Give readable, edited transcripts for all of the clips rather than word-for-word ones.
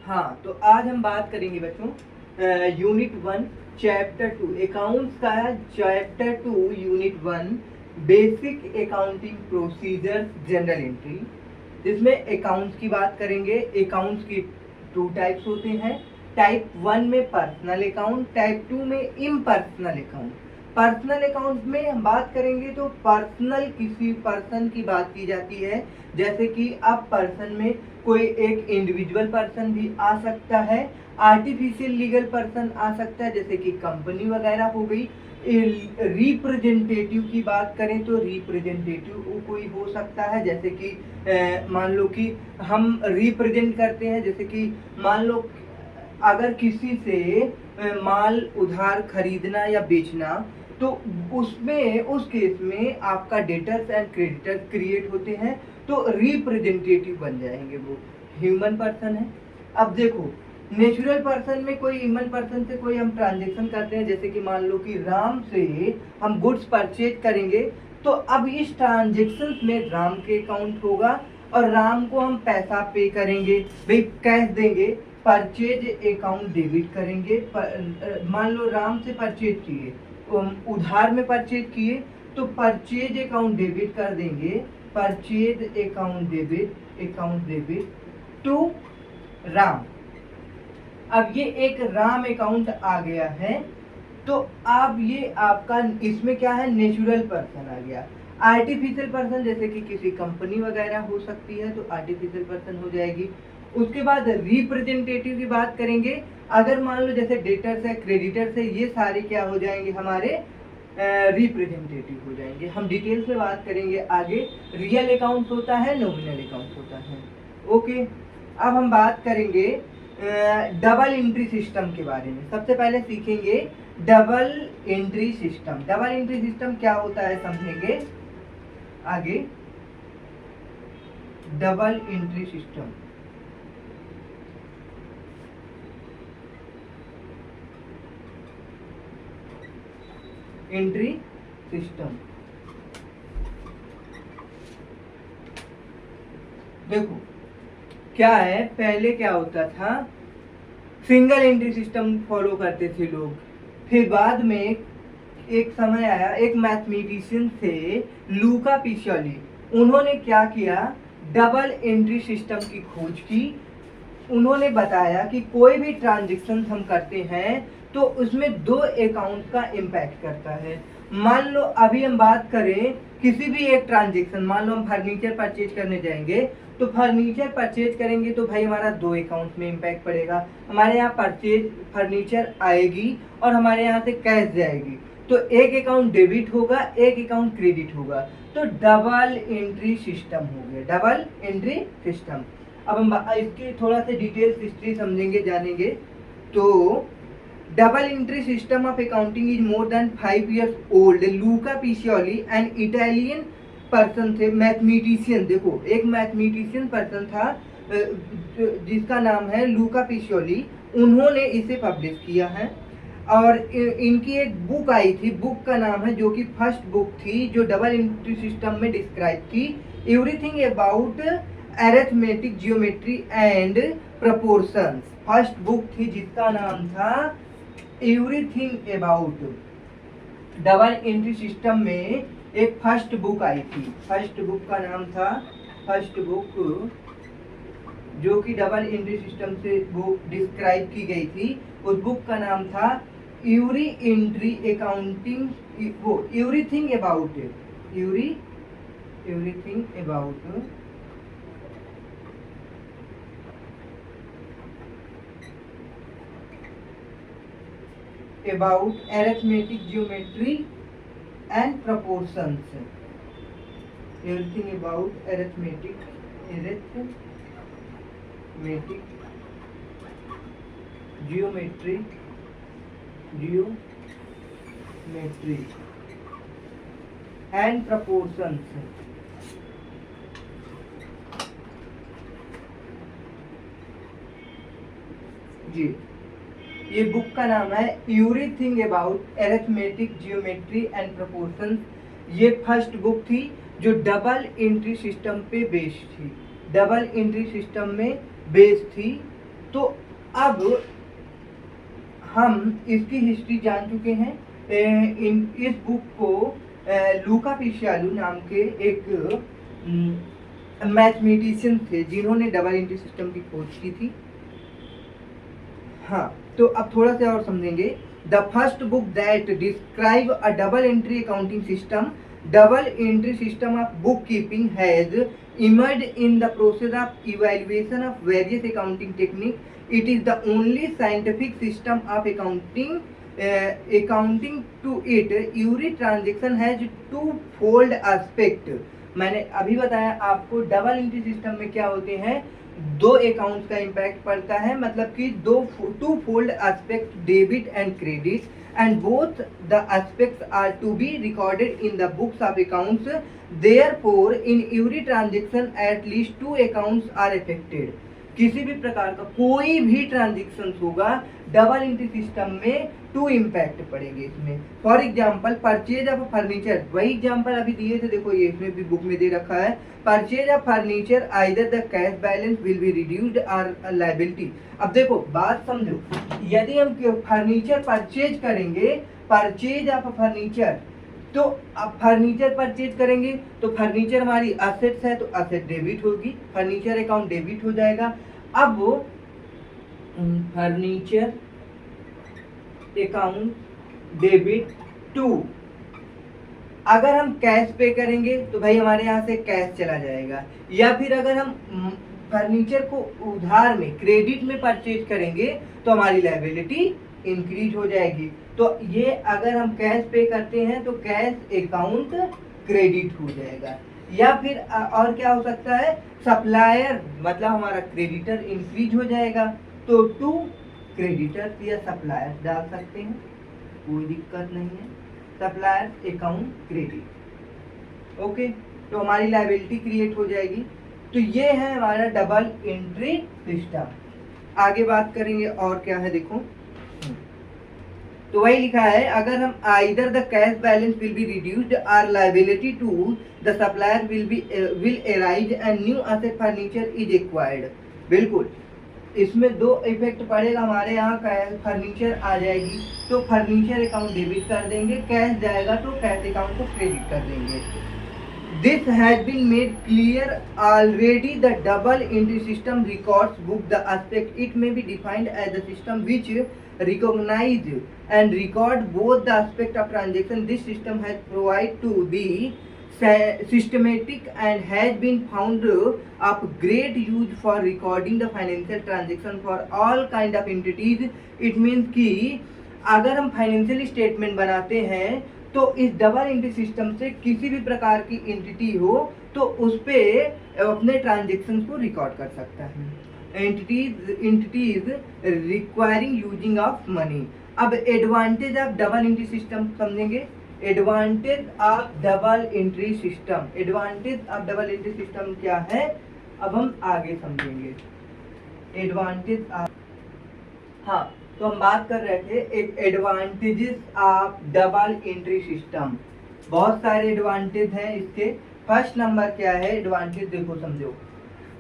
हाँ, तो आज हम बात करेंगे बच्चों यूनिट 1 चैप्टर 2 अकाउंट्स का chapter 2 unit 1 basic accounting procedures general entry, जिसमें अकाउंट्स की बात करेंगे। अकाउंट्स की टू टाइप्स होते हैं। टाइप 1 में पर्सनल अकाउंट, टाइप 2 में इम्पर्सनल अकाउंट। पर्सनल अकाउंट में हम बात करेंगे तो पर्सनल किसी पर्सन की बात की जाती है, जैसे कि अब पर्सन में कोई एक इंडिविजुअल पर्सन भी आ सकता है, आर्टिफिशियल लीगल पर्सन आ सकता है जैसे कि कंपनी वगैरह हो गई। रिप्रेजेंटेटिव की बात करें तो रिप्रेजेंटेटिव कोई हो सकता है, जैसे कि मान लो कि हम रिप्रेजेंट करते हैं, जैसे कि मान लो अगर किसी से माल उधार खरीदना या बेचना, तो उसमें उस केस में आपका डेटर्स एंड क्रेडिटर्स क्रिएट होते हैं, तो रिप्रेजेंटेटिव बन जाएंगे। वो ह्यूमन पर्सन है। अब देखो, नेचुरल पर्सन में कोई ह्यूमन पर्सन से कोई हम ट्रांजेक्शन करते हैं, जैसे कि मान लो कि राम से हम गुड्स परचेज करेंगे, तो अब इस ट्रांजेक्शन में राम के अकाउंट होगा और राम को हम पैसा पे करेंगे, भाई कैश देंगे, परचेज अकाउंट डेबिट करेंगे। मान लो राम से परचेज किए, उधार में परचेज किए, तो परचेज अकाउंट डेबिट कर देंगे, purchase account debit to Ram. अब ये एक राम अकाउंट आ गया है, तो अब ये आपका इसमें क्या है, नेचुरल पर्सन आ गया। आर्टिफिशियल पर्सन जैसे कि किसी कंपनी वगैरह हो सकती है, तो आर्टिफिशियल पर्सन हो जाएगी। उसके बाद रिप्रेजेंटेटिव की बात करेंगे। अगर मान लो जैसे डेटर्स है, क्रेडिटर्स है, ये सारे क्या हो जाएंगे, हमारे रिप्रेजेंटेटिव हो जाएंगे। हम डिटेल से बात करेंगे आगे। रियल अकाउंट होता है, नॉमिनल अकाउंट होता है। ओके, अब हम बात करेंगे डबल एंट्री सिस्टम के बारे में। सबसे पहले सीखेंगे double entry system. Double entry system क्या होता है समझेंगे आगे। Double entry system, entry system देखो क्या है, पहले क्या होता था, सिंगल एंट्री सिस्टम फॉलो करते थे लोग। फिर बाद में एक समय आया, एक मैथमेटिशियन थे लूका पिशाली, उन्होंने क्या किया, डबल एंट्री सिस्टम की खोज की। उन्होंने बताया कि कोई भी ट्रांजैक्शन हम करते हैं तो उसमें दो अकाउंट का इम्पैक्ट करता है। मान लो अभी हम बात करें किसी भी एक ट्रांजैक्शन, मान लो हम फर्नीचर परचेज करने जाएंगे, तो फर्नीचर परचेज करेंगे तो भाई हमारा दो अकाउंट में इम्पैक्ट पड़ेगा। हमारे यहाँ परचेज फर्नीचर आएगी और हमारे यहाँ से कैश जाएगी, तो एक अकाउंट डेबिट होगा, एक अकाउंट क्रेडिट होगा, तो डबल एंट्री सिस्टम हो गया, डबल एंट्री सिस्टम। अब हम इसकी थोड़ा सा डिटेल्स हिस्ट्री समझेंगे, जानेंगे। तो double entry system of accounting is more than 5 years old. Luka पिशियोली an Italian person थे, मैथमेटिशियन। देखो, एक मैथमेटिशियन पर्सन था जिसका नाम है लूका पिशियोली, उन्होंने इसे पब्लिश किया है। और इनकी एक बुक आई थी, बुक का नाम है, जो कि फर्स्ट बुक थी जो डबल एंट्री सिस्टम में डिस्क्राइब की, everything about arithmetic geometry and proportions. First book थी जिसका नाम था everything about. Double entry system में एक फर्स्ट बुक आई थी, फर्स्ट बुक का नाम था, फर्स्ट बुक जो कि डबल एंट्री सिस्टम से बुक डिस्क्राइब की गई थी, उस बुक का नाम था एवरी एंट्री अकाउंटिंग, वो everything about, everything about arithmetic geometry and proportions, everything about arithmetic geometry and proportions। जी, ये बुक का नाम है everything about arithmetic geometry and proportions. ये फर्स्ट बुक थी जो डबल एंट्री सिस्टम पे बेस्ड थी, डबल एंट्री सिस्टम में बेस्ड थी। तो अब हम इसकी हिस्ट्री जान चुके हैं। इस बुक को लूका पिशियालू नाम के एक मैथमेटिशियन थे जिन्होंने डबल एंट्री सिस्टम की खोज की थी। हाँ, तो अब थोड़ा सा और समझेंगे। The first book that describe a double entry accounting system, double entry system of book keeping has emerged in the process of evaluation of various accounting techniques. It is the only scientific system of accounting to it. Every transaction has two-fold aspect. मैंने अभी बताया आपको double entry system में क्या होते हैं, दो accounts का इम्पैक्ट पड़ता है, मतलब कि two fold aspect debit and credit, and both the aspects are to be recorded in the books of accounts. Therefore in every transaction at least two accounts are affected. किसी भी प्रकार का कोई भी ट्रांजेक्शन होगा डबल एंट्री सिस्टम में two impact पड़ेंगे इसमें। For example purchase of furniture, वही एग्जाम्पल अभी दिए थे, देखो ये इसमें भी बुक में दे रखा है। Purchase of furniture either the cash balance will be reduced और लायबिलिटी। अब देखो बात समझो, यदि हम फर्नीचर परचेज करेंगे, परचेज ऑफ फर्नीचर, तो अब फर्नीचर परचेज करेंगे तो फर्नीचर हमारी असेट्स है तो असेट डेबिट होगी, फर्नीचर अकाउंट डेबिट हो जाएगा। अब वो फर्नीचर अकाउंट डेबिट टू, अगर हम कैश पे करेंगे तो भाई हमारे यहाँ से कैश चला जाएगा, या फिर अगर हम फर्नीचर को उधार में क्रेडिट में परचेज करेंगे तो हमारी लायबिलिटी इंक्रीज हो जाएगी। तो ये अगर हम कैश पे करते हैं तो कैश अकाउंट क्रेडिट हो जाएगा, या फिर और क्या हो सकता है, सप्लायर मतलब हमारा क्रेडिटर इंक्रीज हो जाएगा, तो टू क्रेडिटर या सप्लायर डाल सकते हैं, कोई दिक्कत नहीं है। सप्लायर अकाउंट क्रेडिट, ओके, तो हमारी लायबिलिटी क्रिएट हो जाएगी। तो ये है हमारा डबल एंट्री सिस्टम। आगे बात करेंगे और क्या है, देखो तो वही लिखा है, अगर हम either the cash balance will be reduced और liability to the supplier will arise and new asset furniture is acquired. बिल्कुल, इसमें दो इफेक्ट पड़ेगा, हमारे यहाँ फर्नीचर आ जाएगी तो फर्नीचर अकाउंट डेबिट कर देंगे, कैश जाएगा तो कैश अकाउंट को क्रेडिट कर देंगे। This has been made clear already. The double entry system records book the aspect. It may be defined as the system which recognize and record both the aspect of transaction. This system has proved to be systematic and has been found of great use for recording the financial transaction for all kind of entities. It means कि अगर हम financial statement बनाते हैं तो इस double entry system से किसी भी प्रकार की एंटिटी हो तो उस पे अपने ट्रांजेक्शन को रिकॉर्ड कर सकता है। Entities requiring using of money. अब advantage of double entry system समझेंगे। Advantage of double entry system, advantage of double entry system क्या है अब हम आगे समझेंगे। एडवांटेज ऑफ, हाँ तो हम बात कर रहे थे एक advantages of double entry system. बहुत सारे एडवांटेज हैं इसके। फर्स्ट नंबर क्या है एडवांटेज, देखो समझो।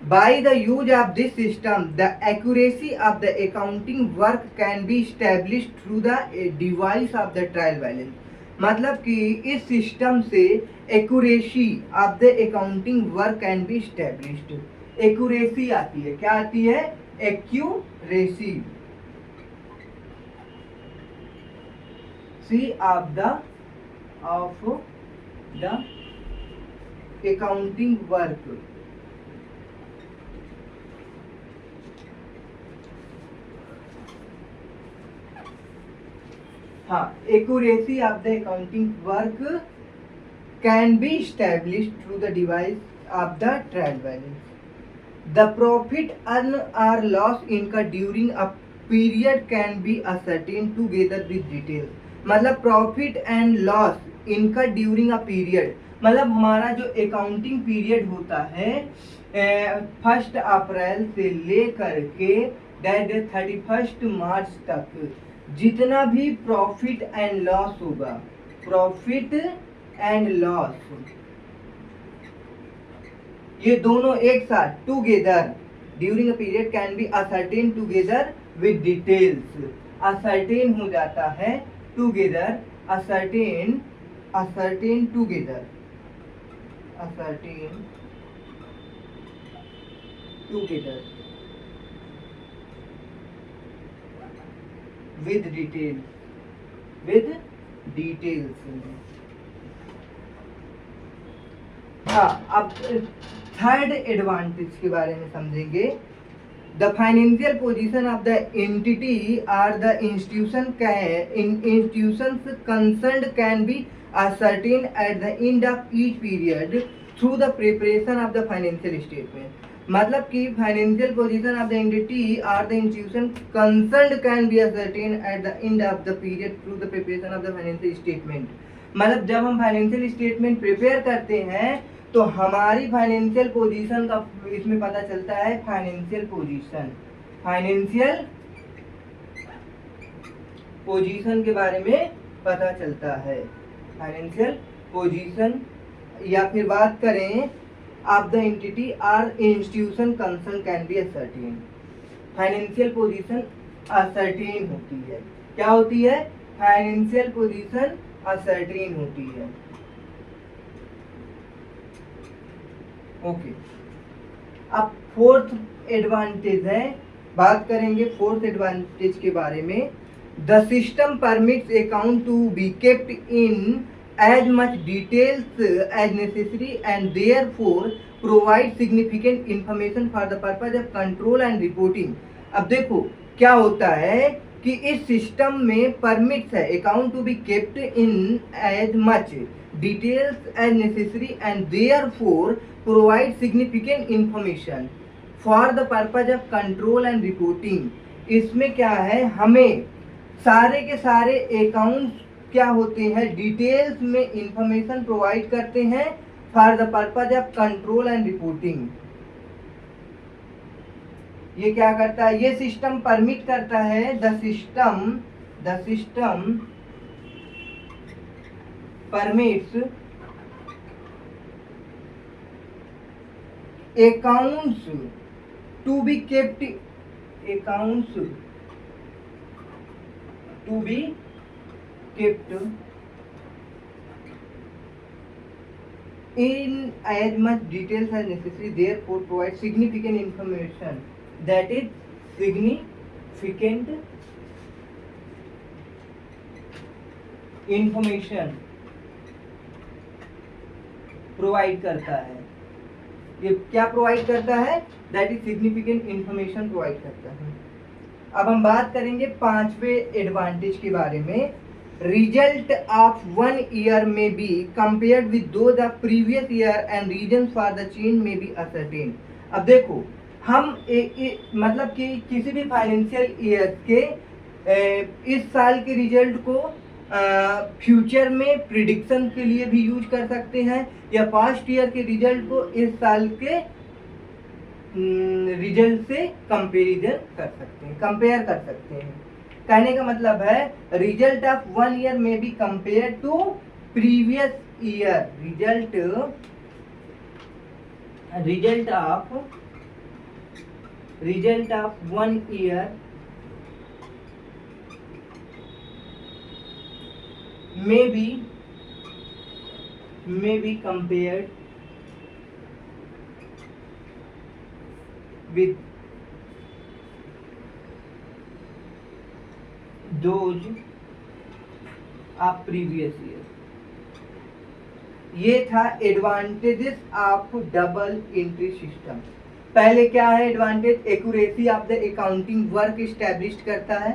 By the use of this system the accuracy of the accounting work can be established through the device of the trial balance. मतलब कि इस सिस्टम से accuracy of the accounting work can be established. Accuracy आती है, क्या आती है, accuracy of the accounting work। हाँ, accuracy of the accounting work can be established through the device of the trial balance। The profit earned or loss incurred during a period can be ascertained together with details। मतलब profit and loss इनका during a period, मतलब हमारा जो accounting period होता है 1 अप्रैल से लेकर के 31 मार्च तक, जितना भी प्रॉफिट एंड लॉस होगा, प्रॉफिट एंड लॉस ये दोनों एक साथ together during a period can be ascertain together with details. Ascertain हो जाता है together, ascertain together, ascertain together with details. हाँ, अब थर्ड एडवांटेज के बारे में समझेंगे। The financial position of the entity are the institutions concerned can be ascertained at the end of each period through the preparation of the financial statement। मतलब कि financial position of the entity और the institution concerned can be ascertained at the end of the period through the preparation of the financial statement। मतलब जब हम financial statement prepare करते हैं तो हमारी फाइनेंशियल पोजीशन का इसमें पता चलता है। फाइनेंशियल पोजीशन के बारे में पता चलता है। फाइनेंशियल पोजीशन, या फिर बात करें ऑफ द एंटिटी और institution concern can be ascertain. Financial position ascertain होती है। क्या होती है? फाइनेंशियल पोजीशन असर्टेन होती है। ओके, अब फोर्थ एडवांटेज है, बात करेंगे फोर्थ एडवांटेज के बारे में। The system permits account to be kept in as much details as necessary and therefore provide significant information for the purpose of control and reporting. अब देखो क्या होता है कि इस सिस्टम में परमिट्स है account to be kept in as much details as necessary and therefore provide significant information for the purpose of control and reporting. इसमें क्या है, हमें सारे के सारे अकाउंट्स क्या होते हैं, डिटेल्स में इंफॉर्मेशन प्रोवाइड करते हैं for the purpose of control and reporting. ये क्या करता है, ये सिस्टम परमिट करता है, the system permits accounts to be kept in as much details as necessary, therefore provide significant information, that is significant information provide करता है। ये क्या प्रोवाइड करता है, that is significant information provide करता है। अब हम बात करेंगे पांचवें एडवांटेज के बारे में। रिजल्ट ऑफ 1 ईयर में be compared with those of previous year and reasons for the change में बी असर्टेन। अब देखो हम मतलब कि किसी भी फाइनेंशियल ईयर के इस साल के रिजल्ट को फ्यूचर में प्रिडिक्शन के लिए भी यूज कर सकते हैं, या पास्ट ईयर के रिजल्ट को इस साल के रिजल्ट से कंपेयर कर सकते हैं। कहने का मतलब है रिजल्ट ऑफ 1 ईयर में be compare to previous year. Result of 1 year may be compared with those of previous year। ये था advantages of double entry system. पहले क्या है advantage, accuracy of the accounting work establish करता है।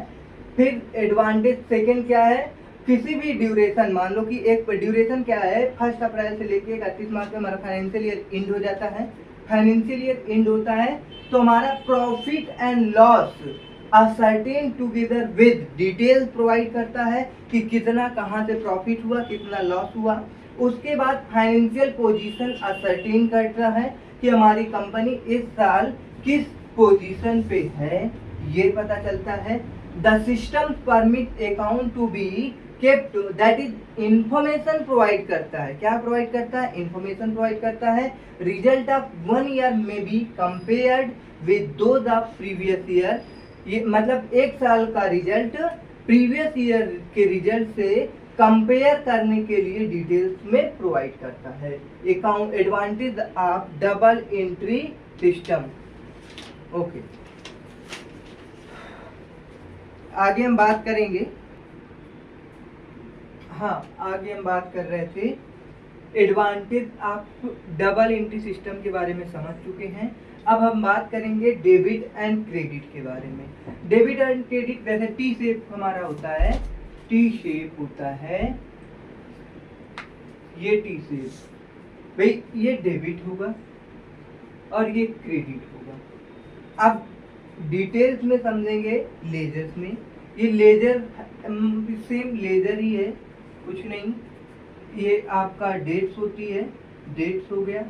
फिर advantage second क्या है, किसी भी ड्यूरेशन, मान लो कि एक ड्यूरेशन क्या है 1 अप्रैल से लेके 31 मार्च में हमारा फाइनेंशियल ईयर एंड हो जाता है। फाइनेंशियल ईयर एंड होता है तो हमारा profit and loss ascertain together with detail provide करता है कि कितना कहाँ से प्रॉफिट हुआ, कितना लॉस हुआ। उसके बाद फाइनेंशियल पोजीशन असर्टेन करता है कि हमारी कंपनी इस साल किस पोजीशन पे है, ये पता चलता है। The system permit account to be kept, that is information provide करता है। क्या प्रोवाइड करता है? इंफॉर्मेशन प्रोवाइड करता है। रिजल्ट ऑफ 1 ईयर में be compared with those of previous year. ये मतलब एक साल का रिजल्ट प्रीवियस ईयर के रिजल्ट से कंपेयर करने के लिए डिटेल्स में प्रोवाइड करता है। Account advantage of double entry system. Okay, आगे हम बात करेंगे। हाँ, आगे हम बात कर रहे थे advantage of double entry system के बारे में समझ चुके हैं। अब हम बात करेंगे डेबिट एंड क्रेडिट के बारे में। डेबिट एंड क्रेडिट वैसे टी शेप हमारा होता है, टी शेप होता है, ये टी शेप भाई, ये डेबिट होगा और ये क्रेडिट होगा। अब डिटेल्स में समझेंगे लेजर्स में। ये लेजर सेम लेजर ही है, कुछ नहीं। ये आपका डेट्स होती है, डेट्स हो गया,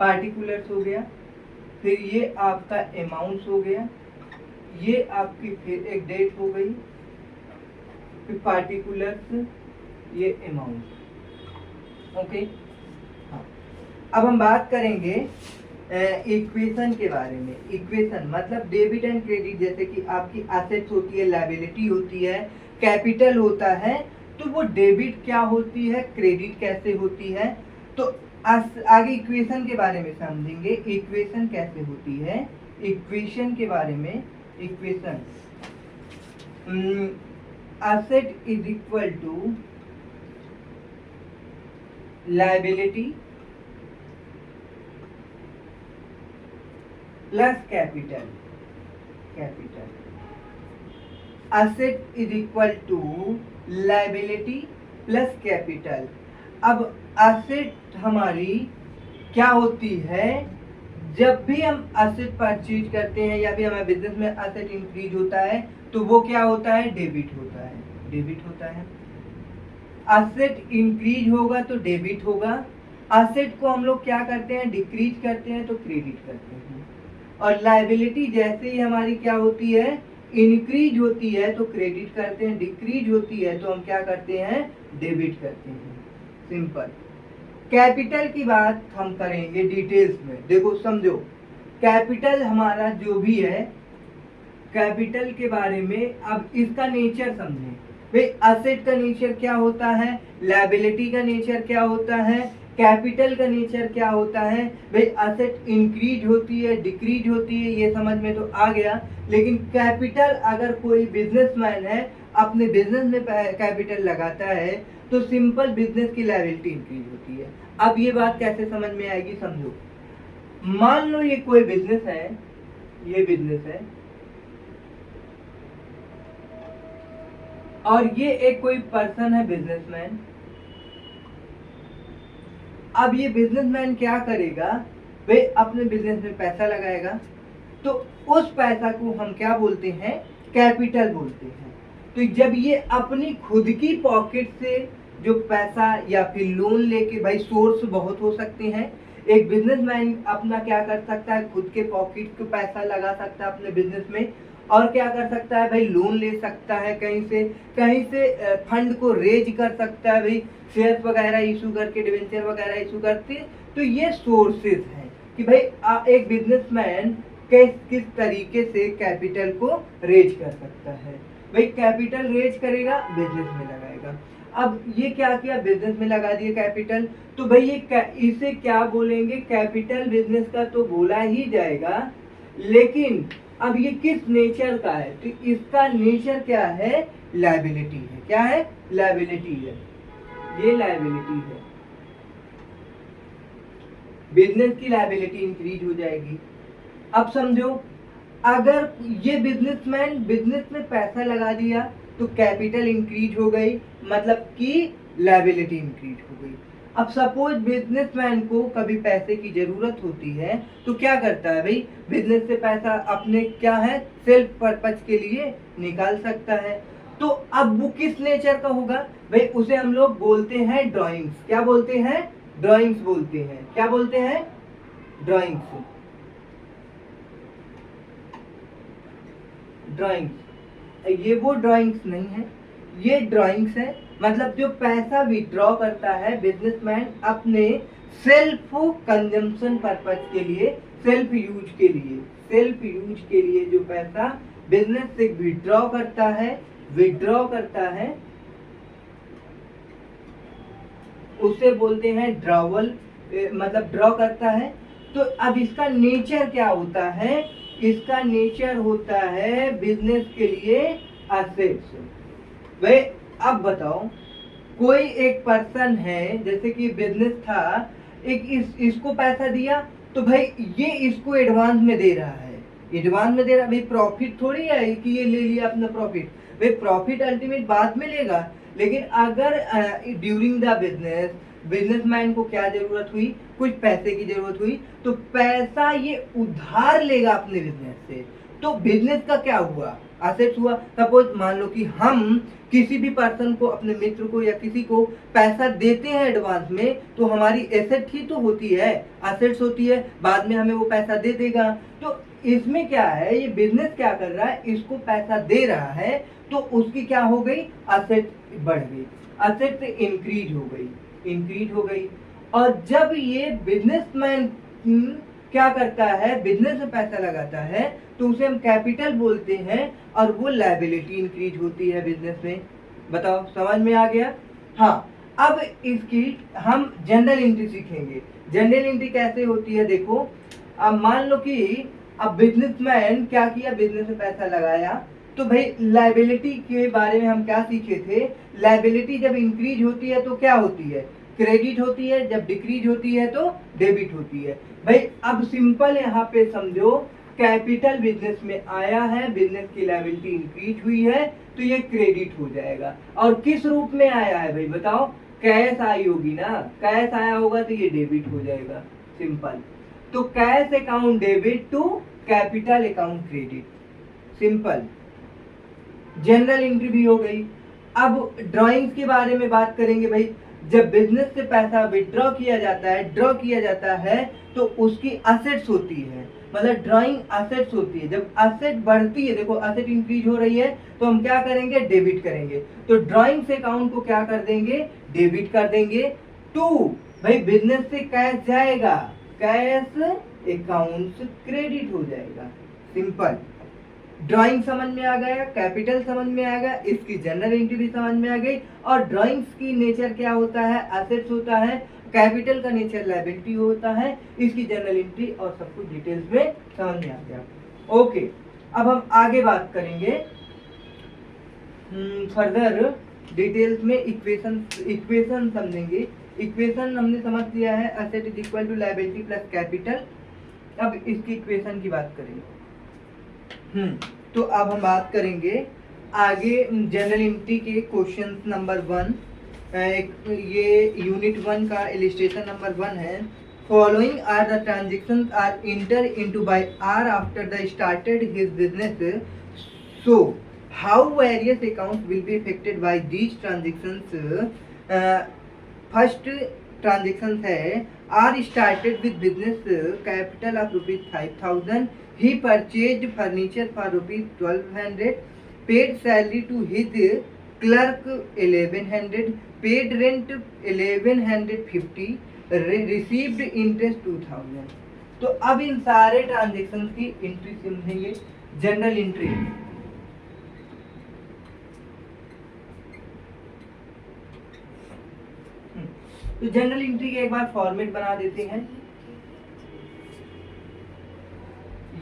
पार्टिकुलर्स हो गया, फिर ये आपका अमाउंट्स हो गया, ये आपकी फिर एक डेट हो गई, फिर पार्टिकुलर्स, ये अमाउंट। ओके, हाँ। अब हम बात करेंगे इक्वेशन के बारे में। इक्वेशन मतलब डेबिट एंड क्रेडिट, जैसे कि आपकी एसेट्स होती है, लायबिलिटी होती है, कैपिटल होता है, तो वो डेबिट क्या होती है, क्रेडिट कैसे होती है। तो आगे इक्वेशन के बारे में समझेंगे, इक्वेशन कैसे होती है। इक्वेशन के बारे में, equation asset is equal to liability plus capital. Capital asset is equal to liability plus capital. अब एसेट हमारी क्या होती है, जब भी हम एसेट परचेज करते हैं या भी हमारे बिजनेस में एसेट इंक्रीज होता है तो वो क्या होता है, डेबिट होता है, डेबिट होता है। एसेट इंक्रीज होगा तो डेबिट होगा, एसेट को हम लोग क्या करते हैं, डिक्रीज करते हैं तो क्रेडिट करते हैं। और लायबिलिटी जैसे ही हमारी क्या होती है, इंक्रीज होती है तो क्रेडिट करते हैं, डिक्रीज होती है तो हम क्या करते हैं, डेबिट करते हैं। सिंपल। कैपिटल की बात हम करेंगे डिटेल्स में। देखो समझो, कैपिटल हमारा जो भी है, कैपिटल के बारे में अब इसका नेचर समझें। भाई एसेट का नेचर क्या होता है, लायबिलिटी का नेचर क्या होता है, कैपिटल का नेचर क्या होता है। भाई एसेट इंक्रीज होती है, डिक्रीज होती है, ये समझ में तो आ गया। लेकिन कैपिटल, अगर कोई बिजनेसमैन है अपने बिजनेस में कैपिटल लगाता है तो सिंपल बिजनेस की लायबिलिटी इंक्रीज होती है। अब ये बात कैसे समझ में आएगी, समझो। मान लो ये कोई बिजनेस है, ये बिजनेस है और ये एक कोई पर्सन है, बिजनेसमैन। अब ये बिजनेसमैन क्या करेगा, वे अपने बिजनेस में पैसा लगाएगा, तो उस पैसा को हम क्या बोलते हैं, कैपिटल बोलते हैं। तो जब ये अपनी खुद की पॉकेट से जो पैसा या फिर लोन लेके, भाई सोर्स बहुत हो सकते हैं, एक बिजनेसमैन अपना क्या कर सकता है, खुद के पॉकेट को पैसा लगा सकता है अपने बिजनेस में, और क्या कर सकता है भाई, लोन ले सकता है, कहीं से फंड को रेज कर सकता है, भाई शेयर वगैरह इशू करके, डिवेंचर वगैरह इशू करके। तो ये सोर्सेज हैं कि भाई एक बिजनेसमैन किस तरीके से कैपिटल को रेज कर सकता है। भाई कैपिटल रेज करेगा, बिजनेस में लगाएगा। अब ये क्या किया, बिजनेस में लगा दिया कैपिटल, तो भाई ये इसे क्या बोलेंगे, कैपिटल बिजनेस का तो बोला ही जाएगा। लेकिन अब ये किस नेचर का है, तो इसका नेचर क्या है, लायबिलिटी है। क्या है, लायबिलिटी है, ये लायबिलिटी है। बिजनेस की लायबिलिटी इंक्रीज हो जाएगी। अब समझो, अगर ये बिजनेसमैन बिजनेस में पैसा लगा दिया तो कैपिटल इंक्रीज हो गई, मतलब कि लायबिलिटी इंक्रीज हो गई। अब सपोज बिजनेसमैन को कभी पैसे की जरूरत होती है तो क्या करता है भाई, बिजनेस से पैसा अपने क्या है, सेल्फ पर्पज के लिए निकाल सकता है। तो अब वो किस नेचर का होगा भाई, उसे हम लोग बोलते हैं ड्राइंग्स। क्या बोलते हैं, ड्राइंग्स बोलते हैं। क्या बोलते हैं, ड्राइंग्स। ड्राइंग्स, ये वो ड्राइंग्स नहीं है, ये ड्राइंग्स है, मतलब जो पैसा विड्रॉ करता है बिजनेसमैन अपने सेल्फ कंजम्पशन पर्पज के लिए, सेल्फ यूज के लिए, सेल्फ यूज के लिए जो पैसा बिजनेस से विड्रॉ करता है उसे बोलते हैं ड्रॉवल, मतलब ड्रॉ करता है। तो अब इसका नेचर क्या होता है? इसका नेचर होता है बिजनेस के लिए असेट्स। भाई अब बताओ, कोई एक पर्सन है, जैसे कि बिजनेस था, इसको पैसा दिया, तो भाई ये इसको एडवांस में दे रहा है, एडवांस में दे रहा है। भाई प्रॉफिट थोड़ी है कि ये ले लिया अपना प्रॉफिट, भाई प्रॉफिट अल्टीमेट बाद में लेगा। लेकिन अगर ड्यूरिंग द बिजनेसमैन को क्या जरूरत हुई, कुछ पैसे की जरूरत हुई, तो पैसा ये उधार लेगा अपने बिजनेस से। तो बिजनेस का क्या हुआ? असेट्स हुआ। सपोज मान लो कि हम किसी भी पर्सन को, अपने मित्र को या किसी को पैसा देते हैं एडवांस में, तो हमारी एसेट ही तो होती है, असेट्स होती है, बाद में हमें वो पैसा दे देगा। तो इसमें क्या है, ये बिजनेस क्या कर रहा है, इसको पैसा दे रहा है, तो उसकी क्या हो गई, असेट बढ़ गई, असेट इंक्रीज हो गई। और जब ये बिजनेसमैन क्या करता है, बिजनेस में पैसा लगाता है, तो उसे हम कैपिटल बोलते हैं, और वो लायबिलिटी इंक्रीज होती है बिजनेस में। बताओ समझ में आ गया? हाँ, अब इसकी हम जनरल एंट्री सीखेंगे। जनरल एंट्री कैसे होती है, देखो अब मान लो कि अब बिजनेसमैन क्या किया, बिजनेस में पैसा लगाया, तो भाई लायबिलिटी के बारे में हम क्या सीखे थे, लायबिलिटी जब इंक्रीज होती है तो क्या होती है, क्रेडिट होती है, जब डिक्रीज होती है तो डेबिट होती है। भाई अब सिंपल यहाँ पे समझो, कैपिटल बिजनेस में आया है, बिजनेस की लायबिलिटी इंक्रीज हुई है, तो ये क्रेडिट हो जाएगा। और किस रूप में आया है भाई बताओ, कैश आई होगी ना, कैश आया होगा तो ये डेबिट हो जाएगा, सिंपल। तो cash account debit to capital account credit, simple. Journal entry भी हो गई। अब ड्राइंग्स के बारे में बात करेंगे। भाई जब बिजनेस से पैसा विड्रॉ किया जाता है, ड्रॉ किया जाता है, तो उसकी असेट्स होती है, मतलब ड्राइंग असेट्स होती है। जब असेट बढ़ती है, देखो असेट इंक्रीज हो रही है, तो हम क्या करेंगे, डेबिट करेंगे। तो ड्राइंग से अकाउंट को क्या कर देंगे, डेबिट कर देंगे। टू भाई बिजनेस से कैश जाएगा, कैश अकाउंट क्रेडिट हो जाएगा, सिंपल। ड्राइंग समझ में आ गया, कैपिटल समझ में आ गया, इसकी जनरल एंट्री भी समझ में आ गई। और ड्राइंग्स की नेचर क्या होता है, असेट्स होता है, कैपिटल का नेचर लायबिलिटी होता है, इसकी जनरल एंट्री और सब कुछ डिटेल्स में समझ में आ गया। ओके, अब हम आगे बात करेंगे फर्दर डिटेल्स में। इक्वेशन समझेंगे। इक्वेशन हमने समझ लिया है, asset is equal to liability plus capital. अब इसकी इक्वेशन की बात करेंगे। तो अब हम बात करेंगे आगे जनरल एंट्री के क्वेश्चन नंबर 1। ये यूनिट 1 का इलिस्ट्रेशन नंबर 1 है। Following are the transactions are enter into by R after the started his business, so how various accounts will be affected by these transactions. First transaction है, R started with business capital of ₹5,000, he purchased furniture for ₹1,200, paid salary to his clerk 1,100, paid rent 1,150, received interest 2,000। तो अब इन सारे transaction की entry समझेंगे, general entry. तो general entry के एक बार format बना देते हैं।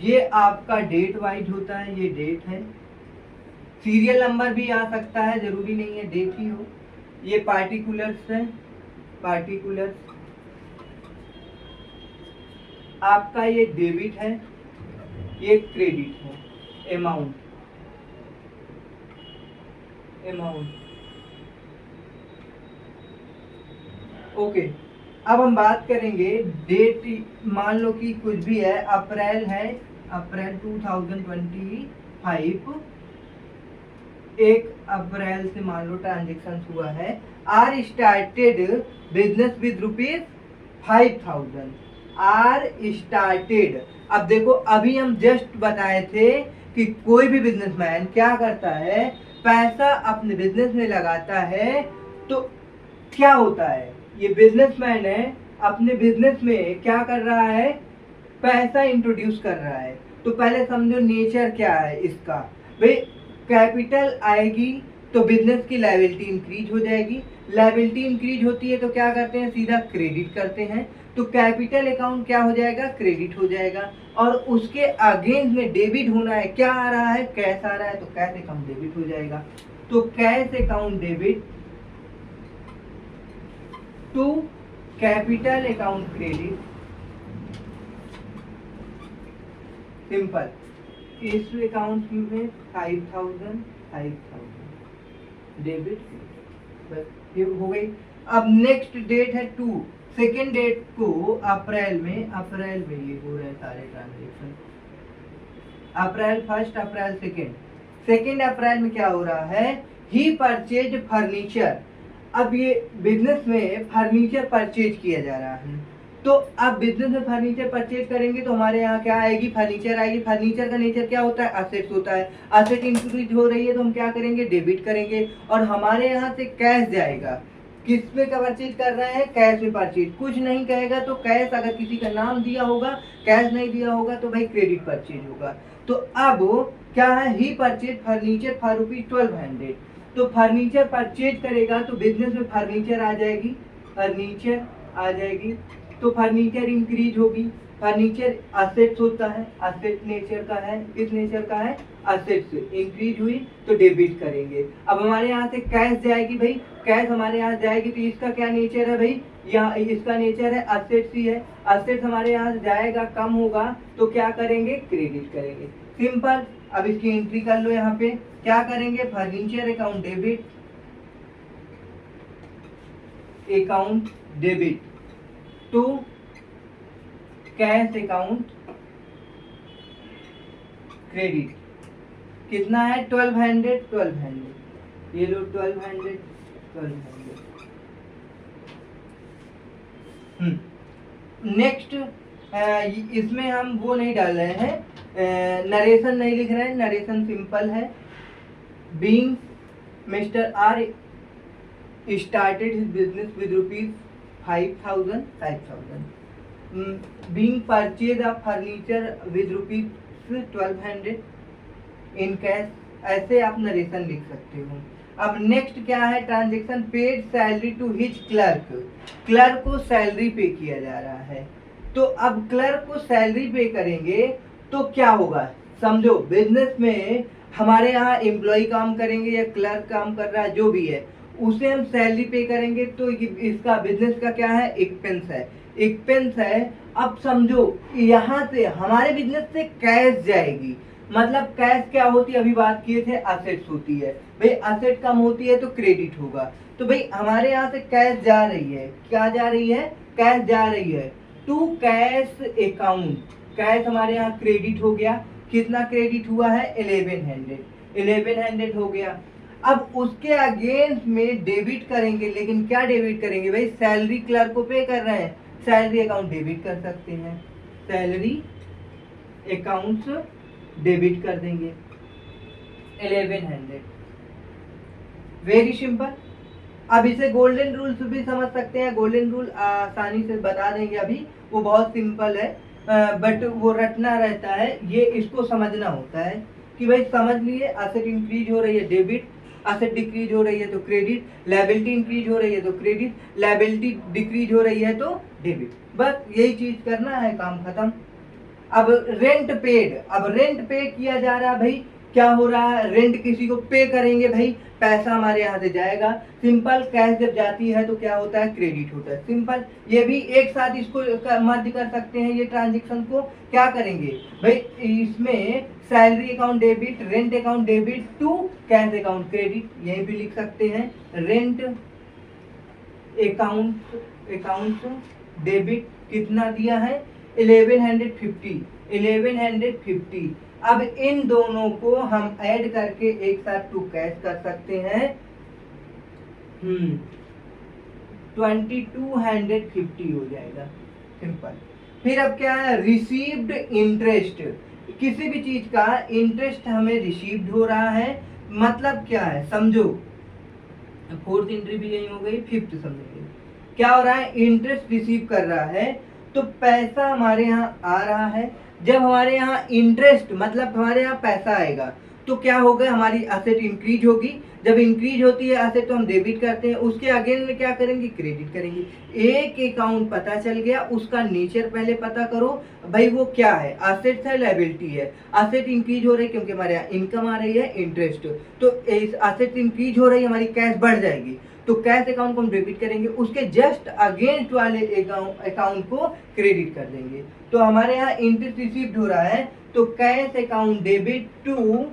ये आपका डेट वाइज होता है, ये डेट है, सीरियल नंबर भी आ सकता है, जरूरी नहीं है डेट ही हो। ये पार्टिकुलर्स है, पार्टिकुलर्स आपका, ये डेबिट है, ये क्रेडिट है, अमाउंट, ओके। अब हम बात करेंगे डेट। मान लो कि कुछ भी है, अप्रैल है, अप्रैल 2025, 1 अप्रैल से मान लो ट्रांजेक्शन हुआ है। R started business with ₹5,000, R started. अब देखो अभी हम जस्ट बताए थे कि कोई भी बिजनेसमैन क्या करता है, पैसा अपने बिजनेस में लगाता है तो क्या होता है, ये बिजनेसमैन है, अपने बिजनेस में क्या कर रहा है, पैसा इंट्रोड्यूस कर रहा है। तो पहले समझो नेचर क्या है इसका। भाई कैपिटल आएगी तो बिजनेस की लायबिलिटी इंक्रीज हो जाएगी, लायबिलिटी इंक्रीज होती है तो क्या करते हैं, सीधा क्रेडिट करते हैं। तो कैपिटल अकाउंट क्या हो जाएगा, क्रेडिट हो जाएगा। और उसके अगेंस्ट में डेबिट होना है, क्या आ रहा है, कैश आ रहा है, तो कैश अकाउंट डेबिट हो जाएगा। तो cash account debit to capital account credit, simple. इस अकाउंट में 5,000 डेबिट, बस ये हो गई। अब नेक्स्ट डेट है 2, सेकेंड डेट को अप्रैल में ये हो रहे हैं सारे ट्रांजेक्शन। अप्रैल 1, अप्रैल 2 अप्रैल में क्या हो रहा है, ही परचेज फर्नीचर। अब ये बिजनेस में फर्नीचर परचेज किया जा रहा है। तो अब बिजनेस में फर्नीचर परचेज करेंगे तो हमारे यहाँ क्या आएगी, फर्नीचर आएगी। फर्नीचर का नेचर क्या होता है, असेट्स होता है। असेट इंक्रीज हो रही है तो हम क्या करेंगे, डेबिट करेंगे। और हमारे यहाँ से कैश जाएगा, किस में का परचेज कर रहे हैं, कैश में परचेज। कुछ नहीं कहेगा तो कैश, अगर किसी का नाम दिया होगा, कैश नहीं दिया होगा तो भाई क्रेडिट परचेज होगा। तो अब क्या है, ही परचेज फर्नीचर फॉर ₹1200। तो फर्नीचर परचेज करेगा तो बिजनेस में फर्नीचर आ जाएगी, फर्नीचर आ जाएगी। तो फर्नीचर इंक्रीज होगी। फर्नीचर असेट्स होता है, असेट नेचर का है, किस नेचर का है, असेट्स। इंक्रीज हुई तो डेबिट करेंगे। अब हमारे यहाँ से कैश जाएगी, भाई कैश हमारे यहाँ जाएगी तो इसका क्या नेचर है, भाई यहाँ इसका नेचर है असेट्स ही है। असेट्स हमारे यहाँ से जाएगा, कम होगा तो क्या करेंगे, क्रेडिट करेंगे, सिंपल। अब इसकी एंट्री कर लो, यहाँ पे क्या करेंगे, furniture account debit to cash account credit. कितना है, 1200। ये लो 1200। नेक्स्ट इसमें हम वो नहीं डाल रहे हैं, नरेशन नहीं लिख रहे हैं, नरेशन सिंपल है। Being mister R started his business with ₹5,000। Being purchase of furniture with ₹1200 in cash, ऐसे आप नरेशन लिख सकते हो। अब नेक्स्ट क्या है, transaction paid salary to his clerk. Clerk को सैलरी पे किया जा रहा है। तो अब क्लर्क को सैलरी पे करेंगे तो क्या होगा, समझो बिजनेस में हमारे यहाँ एम्प्लॉय काम करेंगे या क्लर्क काम कर रहा है, जो भी है उसे हम सैलरी पे करेंगे तो इसका बिजनेस का क्या है, एक्सपेंस है। अब समझो यहाँ से हमारे बिजनेस से कैश जाएगी, मतलब कैश क्या होती है, अभी बात किए थे असेट्स होती है। भाई असेट कम होती है तो क्रेडिट होगा। तो भाई हमारे यहाँ से कैश जा रही है, क्या जा रही है, कैश जा रही है टू कैश अकाउंट। कैश हमारे यहाँ क्रेडिट हो गया, कितना क्रेडिट हुआ है, 1100 हो गया। अब उसके अगेंस्ट में डेबिट करेंगे, लेकिन क्या डेबिट करेंगे, भाई सैलरी क्लर्क को पे कर रहे हैं, सैलरी अकाउंट डेबिट कर सकते हैं, सैलरी अकाउंट्स डेबिट कर देंगे 1100। Very simple. अब इसे गोल्डन रूल्स भी समझ सकते हैं, गोल्डन रूल आसानी से बता देंगे अभी, वो बहुत सिंपल है बट वो रटना रहता है, ये इसको समझना होता है कि भाई समझ लिए, असेट इंक्रीज हो रही है डेबिट, असेट डिक्रीज हो रही है तो क्रेडिट, लायबिलिटी इंक्रीज हो रही है तो क्रेडिट, लायबिलिटी डिक्रीज हो रही है तो डेबिट। बस यही चीज करना है, काम खत्म। अब रेंट पेड, अब रेंट पे किया जा रहा है, भाई क्या हो रहा है, रेंट किसी को पे करेंगे, भाई पैसा हमारे यहाँ से जाएगा। सिंपल, कैश जब जाती है तो क्या होता है, क्रेडिट होता है, सिंपल। ये भी एक साथ इसको मर्ज कर सकते हैं, ये ट्रांजेक्शन को क्या करेंगे, भाई इसमें salary account debit, rent account debit to cash account credit, यही भी लिख सकते हैं। रेंट अकाउंट डेबिट कितना दिया है, 1150। अब इन दोनों को हम ऐड करके एक साथ टू कैश कर सकते हैं, 2250 हो जाएगा, सिंपल। फिर अब क्या है, रिसीव्ड इंटरेस्ट, किसी भी चीज का इंटरेस्ट हमें रिसीव्ड हो रहा है मतलब क्या है समझो, फोर्थ एंट्री भी यही हो गई, फिफ्थ समझेंगे। क्या हो रहा है, इंटरेस्ट रिसीव कर रहा है, तो पैसा हमारे यहाँ आ रहा है। जब हमारे यहाँ इंटरेस्ट मतलब हमारे यहाँ पैसा आएगा तो क्या होगा, हमारी असेट इंक्रीज होगी। जब इंक्रीज होती है असेट तो हम डेबिट करते हैं, उसके अगेन में क्या करेंगे, क्रेडिट करेंगे। एक अकाउंट पता चल गया, उसका नेचर पहले पता करो भाई वो क्या है, असेट्स है लायबिलिटी है। असेट इंक्रीज हो रही है क्योंकि हमारे यहाँ इनकम आ रही है, इंटरेस्ट, तो असेट इंक्रीज हो रही है, हमारी कैश बढ़ जाएगी, तो कैश अकाउंट को हम डेबिट करेंगे, उसके जस्ट अगेंस्ट वाले अकाउंट को क्रेडिट कर देंगे। तो हमारे यहाँ इंटरेस्ट रिसीव्ड हो रहा है, तो cash account debit to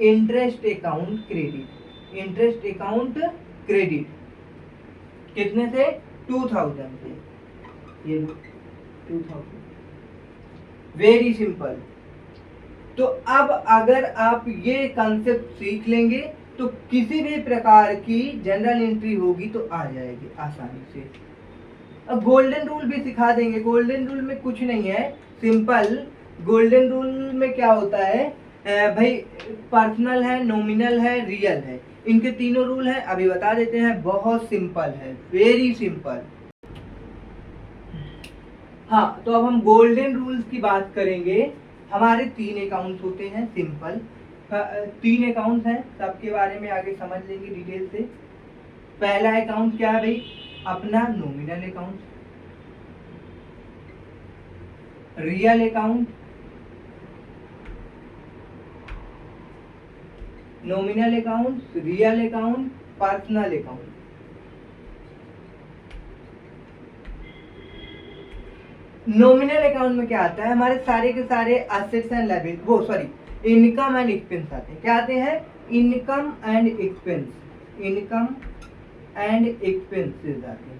interest account credit, interest account credit कितने से, 2000 से, ये 2000, वेरी सिंपल। तो अब अगर आप ये कंसेप्ट सीख लेंगे तो किसी भी प्रकार की जनरल एंट्री होगी तो आ जाएगी आसानी से। अब गोल्डन रूल भी सिखा देंगे। गोल्डन रूल में कुछ नहीं है, सिंपल। गोल्डन रूल में क्या होता है भाई, पर्सनल है, नॉमिनल है, रियल है, इनके तीनों रूल हैं, अभी बता देते हैं। बहुत सिंपल है, वेरी सिंपल। हाँ, तो अब हम गोल्डन रूल्स की बात करेंगे। हमारे 3 अकाउंट्स होते हैं, सिंपल 3 अकाउंट्स हैं, सबके बारे में आगे समझ लेंगे डिटेल से। पहला अकाउंट क्या है भाई, अपना nominal account, real account, nominal account, real account, personal account. Nominal account में क्या आता है, हमारे सारे के सारे एसेट्स एंड लायबिलिटी, वो सॉरी इनकम एंड एक्सपेंस आते हैं। क्या आते हैं, income and expense, income and expenses आते हैं।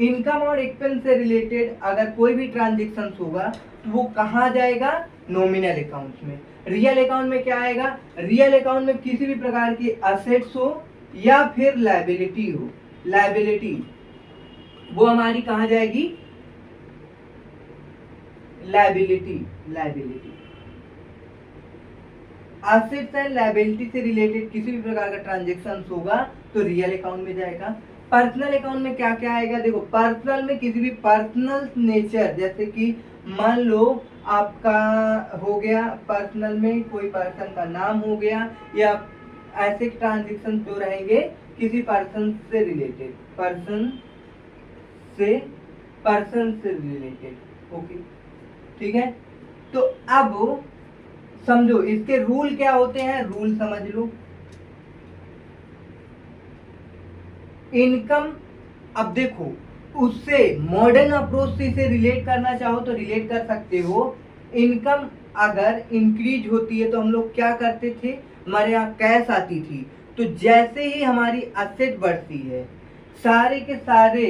इनकम और एक्सपेंस से रिलेटेड अगर कोई भी ट्रांजेक्शन होगा तो वो कहाँ जाएगा, नॉमिनल अकाउंट में। रियल अकाउंट में क्या आएगा, रियल अकाउंट में किसी भी प्रकार की असेट्स हो या फिर लायबिलिटी हो, लायबिलिटी वो हमारी कहाँ जाएगी, liability, liability. Assets and liability से रिलेटेड किसी भी प्रकार का ट्रांजेक्शन होगा तो रियल अकाउंट में जाएगा। पर्सनल अकाउंट में क्या क्या आएगा, देखो पर्सनल में किसी भी पर्सनल नेचर, जैसे कि मान लो आपका हो गया पर्सनल में कोई पर्सन का नाम हो गया, या ऐसे ट्रांजेक्शन जो रहेंगे किसी पर्सन से रिलेटेड, पर्सन से रिलेटेड, ओके ठीक है। तो अब समझो इसके रूल क्या होते हैं, रूल समझ लो। इनकम, अब देखो उससे मॉडर्न अप्रोच से इसे रिलेट करना चाहो तो रिलेट कर सकते हो। इनकम अगर इंक्रीज होती है तो हम लोग क्या करते थे, हमारे यहाँ कैश आती थी, तो जैसे ही हमारी असेट बढ़ती है सारे के सारे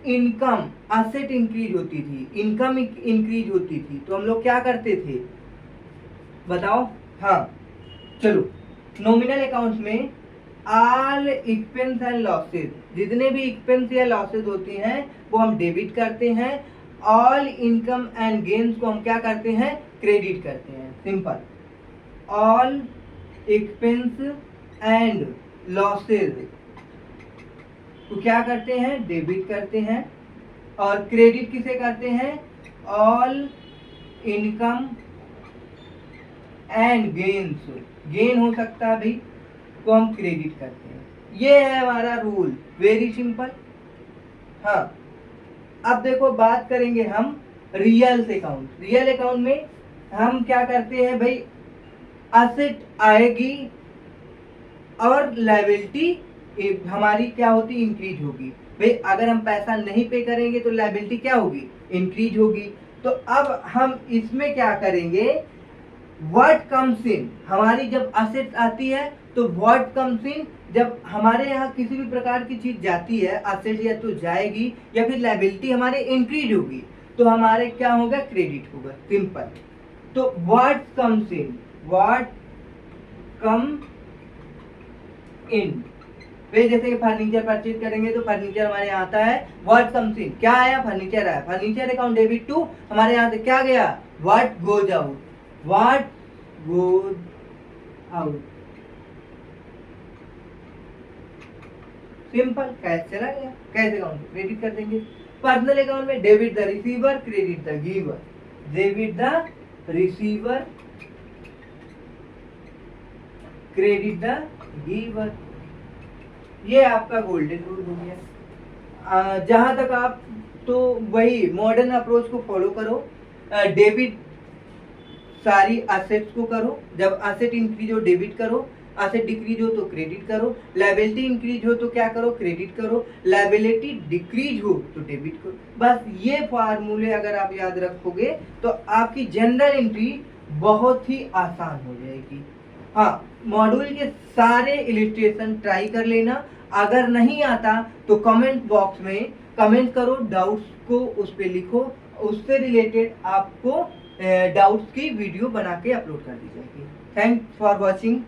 इनकम, असेट इंक्रीज होती थी, इनकम इंक्रीज होती थी, तो हम लोग क्या करते थे बताओ। हाँ चलो, नॉमिनल अकाउंट्स में ऑल एक्सपेंस एंड लॉसेस, जितने भी एक्सपेंस या लॉसेस होते हैं वो हम डेबिट करते हैं। ऑल इनकम एंड गेन्स को हम क्या करते हैं, क्रेडिट करते हैं। Simple, all expense and losses तो क्या करते हैं, डेबिट करते हैं। और क्रेडिट किसे करते हैं, all income and gains, gain हो सकता है भाई, को हम क्रेडिट करते हैं। ये है हमारा रूल, वेरी सिंपल। हाँ, अब देखो बात करेंगे हम रियल अकाउंट। रियल अकाउंट में हम क्या करते हैं भाई, असेट आएगी और लायबिलिटी हमारी क्या होती, इंक्रीज होगी। भाई अगर हम पैसा नहीं पे करेंगे तो लायबिलिटी क्या होगी, इंक्रीज होगी। तो अब हम इसमें क्या करेंगे, व्हाट कम्स इन, हमारी जब असेट आती है तो व्हाट कम्स इन, जब हमारे यहाँ किसी भी प्रकार की चीज जाती है, असेट या तो जाएगी या फिर लायबिलिटी हमारे इंक्रीज होगी, तो हमारे क्या होगा, क्रेडिट होगा। सिंपल। तो what comes in, what come in, वे जैसे कि फर्नीचर परचेज करेंगे तो फर्नीचर हमारे यहाँ आता है, व्हाट कम्स इन, क्या आया, फर्नीचर आया, फर्नीचर अकाउंट डेबिट टू, हमारे यहाँ से क्या गया, what goes out, what goes out, simple, cash चला गया, कैश अकाउंट क्रेडिट कर देंगे। पर्सनल अकाउंट में debit the receiver, credit the giver, debit the receiver, credit the giver, ये आपका गोल्डन रूल हो गया। जहां तक आप तो वही मॉडर्न अप्रोच को फॉलो करो। डेबिट सारी असेट्स को करो, जब असेट इंक्रीज हो डेबिट करो, असेट डिक्रीज हो तो क्रेडिट करो, लायबिलिटी इंक्रीज हो तो क्या करो, क्रेडिट करो, लायबिलिटी डिक्रीज हो तो डेबिट करो। बस ये फार्मूले अगर आप याद रखोगे तो आपकी जनरल एंट्री बहुत ही आसान हो जाएगी। हाँ, मॉड्यूल के सारे इलिस्ट्रेशन ट्राई कर लेना, अगर नहीं आता तो कमेंट बॉक्स में कमेंट करो, डाउट्स को उस पे लिखो, उससे रिलेटेड आपको डाउट्स की वीडियो बना के अपलोड कर दी जाएगी। Thanks for watching.